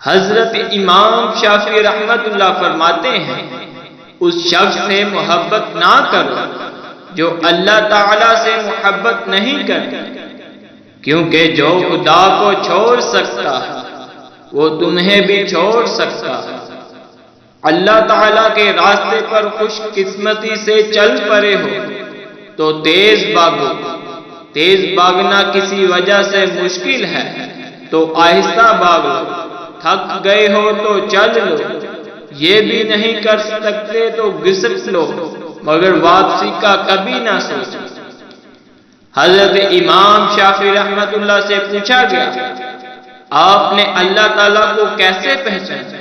حضرت امام شافعی رحمت اللہ فرماتے ہیں، اس شخص سے محبت نہ کرو جو اللہ تعالی سے محبت نہیں کرتا، کیونکہ جو خدا کو چھوڑ سکتا ہے وہ تمہیں بھی چھوڑ سکتا ہے۔ اللہ تعالی کے راستے پر خوش قسمتی سے چل پڑے ہو تو تیز بھاگو، تیز بھاگنا کسی وجہ سے مشکل ہے تو آہستہ بھاگ لو، تھک گئے ہو تو چل لو، یہ بھی نہیں کر سکتے تو گھسٹ لو، مگر واپسی کا کبھی نہ سوچو۔ حضرت امام شافعی رحمت اللہ سے پوچھا گیا، آپ نے اللہ تعالیٰ کو کیسے پہچانا؟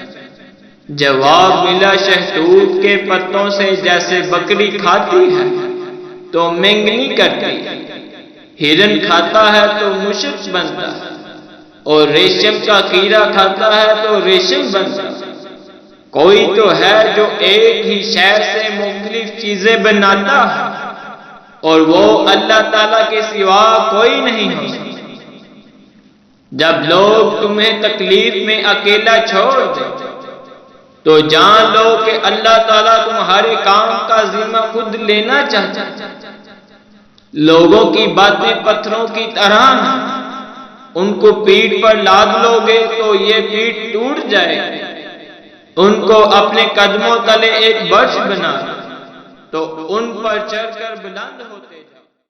جواب ملا، شہتوت کے پتوں سے جیسے بکری کھاتی ہے تو مینگنی کرتی ہے، ہرن کھاتا ہے تو مشک بنتا ہے، اور ریشم کا کیڑا کھاتا ہے تو ریشم بنتا ہے۔ کوئی تو ہے جو ایک ہی شے سے مختلف چیزیں بناتا ہے، اور وہ اللہ تعالیٰ کے سوا کوئی نہیں ہو سکتا۔ جب لوگ تمہیں تکلیف میں اکیلا چھوڑ دیں تو جان لو کہ اللہ تعالیٰ تمہارے کام کا ذمہ خود لینا چاہتا ہے۔ لوگوں کی باتیں پتھروں کی طرح ہیں، ان کو پیٹھ پر لاد لو گے تو یہ پیٹھ ٹوٹ جائے گی، ان کو اپنے قدموں تلے ایک برچ بنا تو ان پر چڑھ کر بلند ہوتے